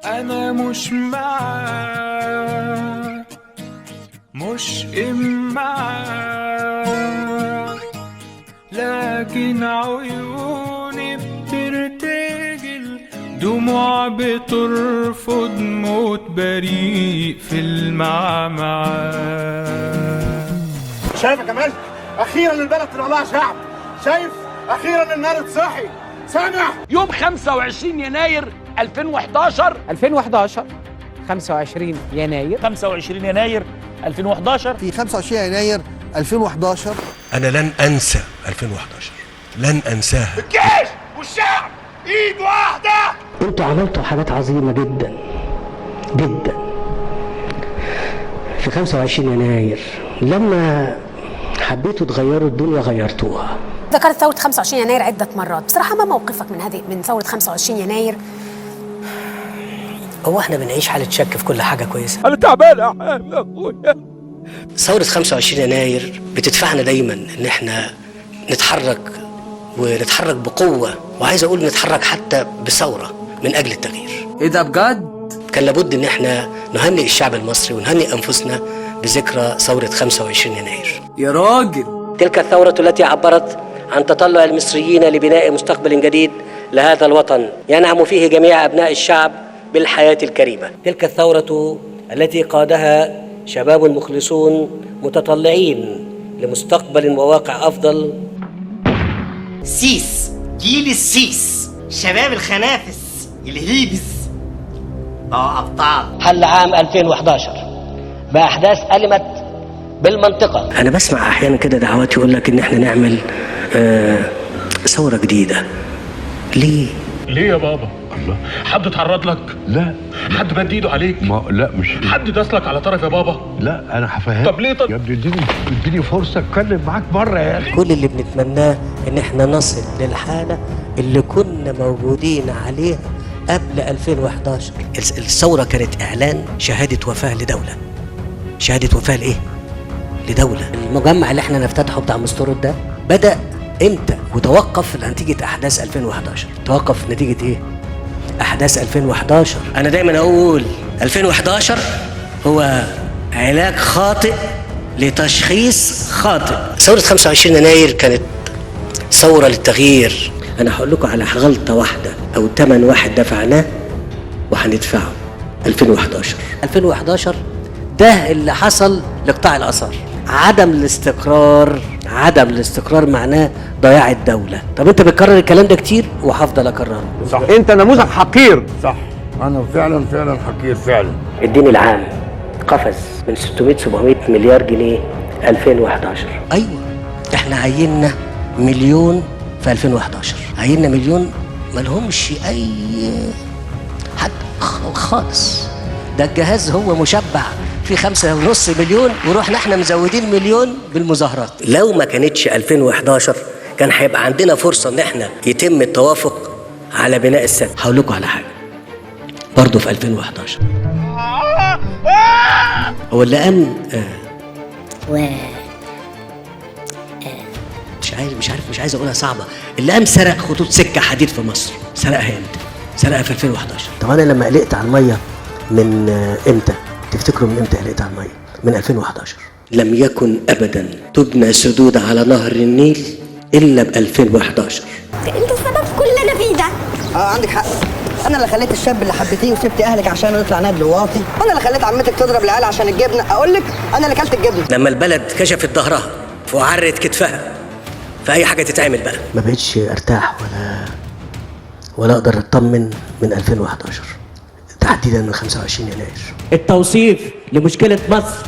أنا مش معاك، مش إمعاك، لكن عيوني بترتجل، دموع بترفض موت بريء في المعمعة. شايف يا كمال؟ أخيرا البلد طلع لها شعب، شايف؟ أخيرا النار اتصحي، سامع؟ يوم 25 يناير 2011 25 يناير 2011 في 25 يناير 2011 أنا لن أنسى 2011، لن أنساها. الجيش والشعب إيد واحدة. انتوا عملتوا حاجات عظيمة جدا جدا في 25 يناير. لما حبيتوا تغيروا الدنيا غيرتوها. ذكرت ثورة 25 يناير عدة مرات، بصراحة ما موقفك من ثورة 25 يناير؟ هو احنا بنعيش حالة شك في كل حاجة كويسة؟ انا تعبان يا اخويا. ثورة 25 يناير بتدفعنا دايما ان احنا نتحرك، ونتحرك بقوة، وعايز اقول نتحرك حتى بثورة من اجل التغيير. ايه ده بجد؟ كان لابد ان احنا نهنئ الشعب المصري ونهنئ انفسنا بذكرى ثورة 25 يناير. يا راجل، تلك الثورة التي عبرت عن تطلع المصريين لبناء مستقبل جديد لهذا الوطن ينعم فيه جميع أبناء الشعب بالحياة الكريمة. تلك الثورة التي قادها شباب مخلصون متطلعين لمستقبل وواقع أفضل. سيس، جيل السيس، شباب الخنافس الهيبس، أبطال. حل عام 2011 بأحداث ألمت بالمنطقة. أنا بسمع أحيانا كده دعوات يقول لك إن إحنا نعمل ثورة جديدة. ليه يا بابا؟ الله، حد اتعرض لك؟ لا. حد مد ايده عليك؟ لا مش حد داسلك على طرف يا بابا؟ لا انا هفهمك. طب ليه؟ طب يا ابني اديني فرصه اتكلم معاك بره يا اخي. كل اللي بنتمناه ان احنا نصل للحاله اللي كنا موجودين عليها قبل 2011. الثوره كانت اعلان شهاده وفاه لدوله. شهاده وفاه لايه؟ لدوله. المجمع اللي احنا نفتتحه بتاع مستورد ده بدا امتى وتوقف نتيجه احداث 2011. توقف نتيجه ايه؟ احداث 2011. انا دايما اقول 2011 هو علاج خاطئ لتشخيص خاطئ. ثورة 25 يناير كانت ثورة للتغيير. أنا هقول لكم على غلطة واحدة أو ثمن واحد دفعناه وهندفعه. 2011 ده اللي حصل لقطاع الآثار. عدم الاستقرار معناه ضياع الدولة. طب أنت بتكرر الكلام ده كتير وهفضل أكرره. صح، أنت نموذج حقير. صح، أنا فعلا حقير فعلا. الدين العام قفز من 600-700 مليار جنيه 2011. ايوه، احنا عيننا مليون في 2011. عيننا مليون ما لهمش اي حد خالص. ده الجهاز هو مشبع في 5.5 مليون، ورحنا احنا مزودين مليون بالمظاهرات. لو ما كانتش 2011 كان هيبقى عندنا فرصة ان احنا يتم التوافق على بناء السد. هقول لكم على حاجة برضه في 2011. هو اللي قام مش عايز اقولها صعبة. اللي قام سرق خطوط سكة حديد في مصر. سرقها امتى؟ سرقها في 2011. طب انا لما قلقت على المية من امتى؟ تفتكروا من امتى قلقت على المية؟ من 2011. لم يكن ابدا تبنى سدود على نهر النيل الا ب 2011. انت السبب في كل اللي انا فيه ده. عندك حق. انا اللي خليت الشاب اللي حبيتيه وسبت اهلك عشان يطلع نادي واطي. انا اللي خليت عمتك تضرب العيال عشان الجبنه. اقول لك انا اللي كلت الجبنه. لما البلد كشفت ظهرها وعرت كتفها فاي حاجه تتعمل بقى. ما بقتش ارتاح ولا اقدر اطمن من 2011 تحديدا من 25 يناير. التوصيف لمشكله مصر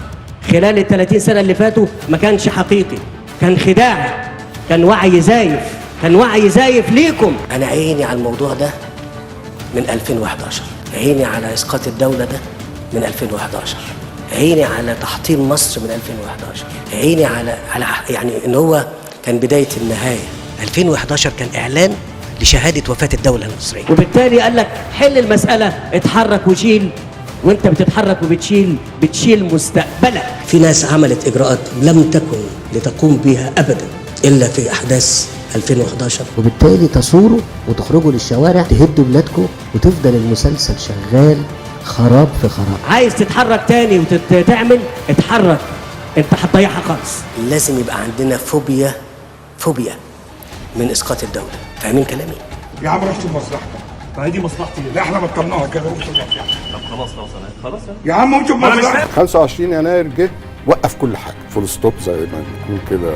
خلال ال 30 سنه اللي فاتوا ما كانش حقيقي، كان خداع، كان وعي زايف ليكم. انا عيني على الموضوع ده من 2011. عيني على اسقاط الدوله ده من 2011. عيني على تحطيم مصر من 2011. عيني على يعني ان هو كان بدايه النهايه. 2011 كان اعلان لشهاده وفاه الدوله المصريه، وبالتالي قال لك حل المساله، اتحرك وشيل، وانت بتتحرك بتشيل مستقبلك. في ناس عملت اجراءات لم تكن لتقوم بها ابدا الا في احداث 2011 وبالتالي تصوروا وتخرجوا للشوارع تهدوا بلادكم وتفضل المسلسل شغال خراب في خراب. عايز تتحرك تاني وتعمل اتحرك، انت هتضيعها خالص. لازم يبقى عندنا فوبيا من اسقاط الدوله. فاهمين كلامي؟ يا عم رحت مصلحتك. ما دي مصلحتي. لا احنا بطلناها كده. طب خلاص يا عم انتم مصلحتك. 25 يناير جه وقف كل حاجه، فول ستوب زي ما نقول كده،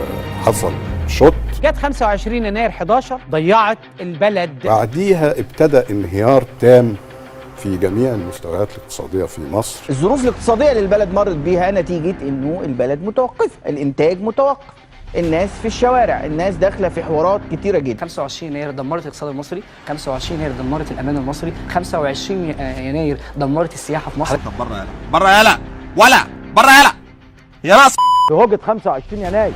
حصل شوت. جت 25 يناير 11 ضيعت البلد. بعديها ابتدى انهيار تام في جميع المستويات الاقتصاديه في مصر. الظروف الاقتصاديه اللي البلد مرت بيها نتيجه انه البلد متوقفه، الانتاج متوقف، الناس في الشوارع، الناس داخله في حوارات كتيره جدا. 25 يناير دمرت الاقتصاد المصري، 25 يناير دمرت الامان المصري، 25 يناير دمرت السياحه في مصر. طب بره يلا بره يلا يا راس. في هوجة 25 يناير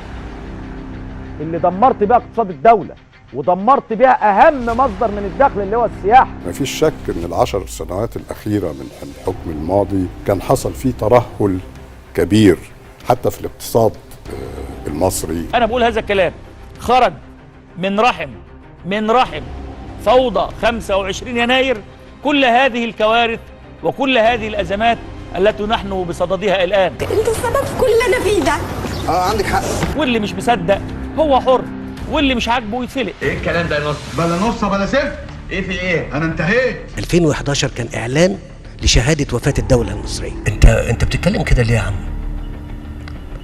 اللي دمرت بيها اقتصاد الدوله ودمرت بيها اهم مصدر من الدخل اللي هو السياحه. مفيش شك ان ال10 سنوات الاخيره من الحكم الماضي كان حصل فيه ترهل كبير حتى في الاقتصاد المصري. انا بقول هذا الكلام خرج من رحم فوضى 25 يناير كل هذه الكوارث وكل هذه الازمات التي نحن بصددها الان. انت السبب في كل اللي انا فيه ده. عندك حق. واللي مش مصدق هو حر، واللي مش عاجبه يتفلق. ايه الكلام ده يا نص؟ بلا نص بلا سفت. ايه في ايه؟ انا انتهيت. 2011 كان اعلان لشهاده وفاه الدوله المصريه. انت بتتكلم كده ليه يا عم؟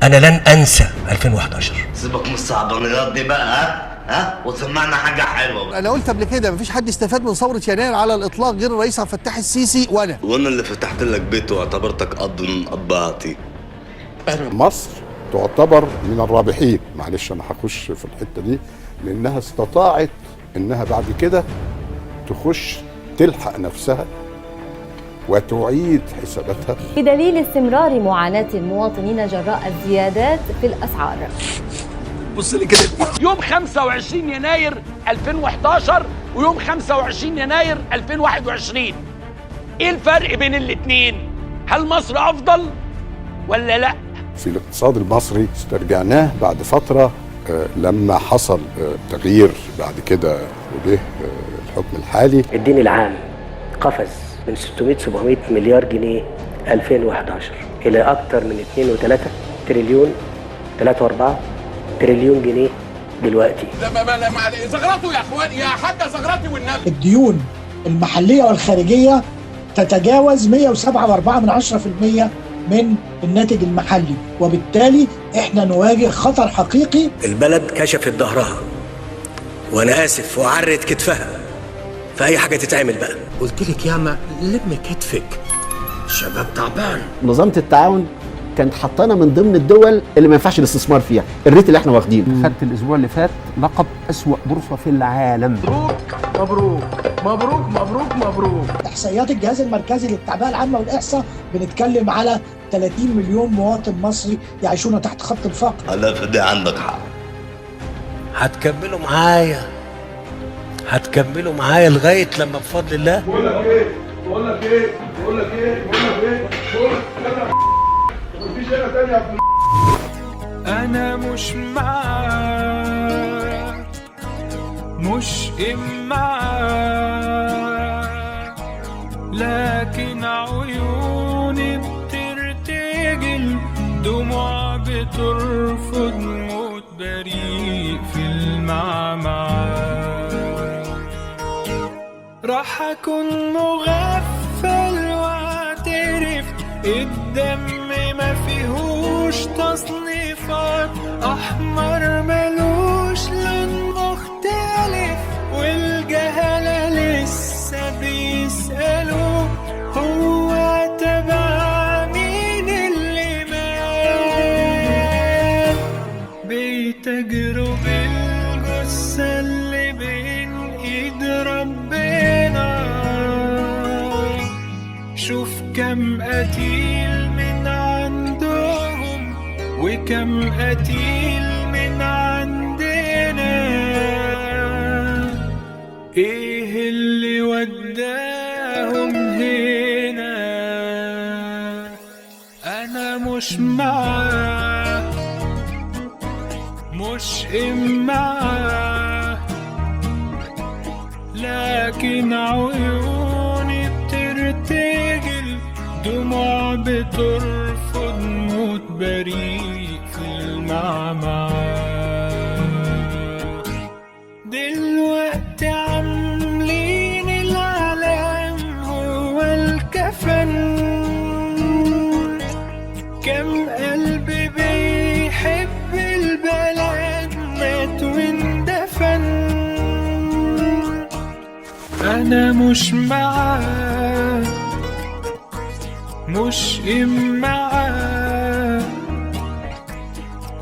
انا لن انسى 2011. سيبك من الصعبانيات دي بقى، ها وسمعنا حاجه حلوه بقى. انا قلت قبل كده مفيش حد استفاد من ثوره يناير على الاطلاق غير الرئيس عبد الفتاح السيسي وانا اللي فتحت لك بيت واعتبرتك قد من ابعتي. مصر تعتبر من الرابحين، معلش انا هخش في الحته دي، لانها استطاعت انها بعد كده تخش تلحق نفسها وتعيد حساباتها. بدليل استمرار معاناة المواطنين جراء الزيادات في الأسعار. بص لي كده، يوم 25 يناير 2011 ويوم 25 يناير 2021، ايه الفرق بين الاثنين؟ هل مصر افضل ولا لا؟ في الاقتصاد المصري استرجعناه بعد فتره لما حصل تغيير بعد كده وجه الحكم الحالي. الدين العام قفز من 600-700 مليار جنيه 2011 الى اكثر من 2 و3 تريليون 3 و4 تريليون جنيه دلوقتي. زغرته يا اخوان، يا حاجه زغرتي والنبي. الديون المحليه والخارجيه تتجاوز 107.4% من الناتج المحلي، وبالتالي احنا نواجه خطر حقيقي. البلد كشفت ظهرها وانا اسف وعرت كتفها في اي حاجه تتعمل بقى. قلت لك ياما لم كتفك، شباب تعبان. منظمه التعاون كانت حطانا من ضمن الدول اللي ما ينفعش الاستثمار فيها، الريت اللي احنا واخدينه. خدت الاسبوع اللي فات لقب اسوأ بورصه في العالم. مبروك مبروك مبروك مبروك. احصائيات الجهاز المركزي للتعبئه العامه والاحصاء بنتكلم على 30 مليون مواطن مصري يعيشون تحت خط الفقر. على فدي عندك حق. هتكملوا معايا لغايه لما بفضل الله. بقول لك ايه مفيش هنا تاني يا انا مش معاك، مش معاك، لكن عيوني بترتجل، دموع بترفض، موت بريء في المعمعة. راح اكون مغفل واعترف، الدم ما فيهوش تصنيفات، احمر ملوش لون مختلف، والجهلة لسه بيسألوا هو تبع مين اللي مات. بيتجروا بالجثة اللي بين ايد ربنا، شوف كم قتيل من عندهم وكم قتيل من عندنا. ايه اللي وداهم هنا؟ انا مش معاه، مش معاه. لكن عيوني بترتجل، دموع بترفض موت بريء في المعمعة. دلوقتي عاملين العالم هو الكفن، كم قلب بيحب البلد مات واندفن. أنا مش معاه، مش معاه،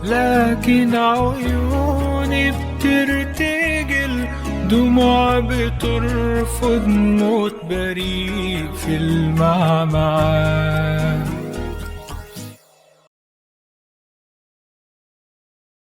لكن عيوني بترتجل، دموع بترفض موت بريء في المعمعة.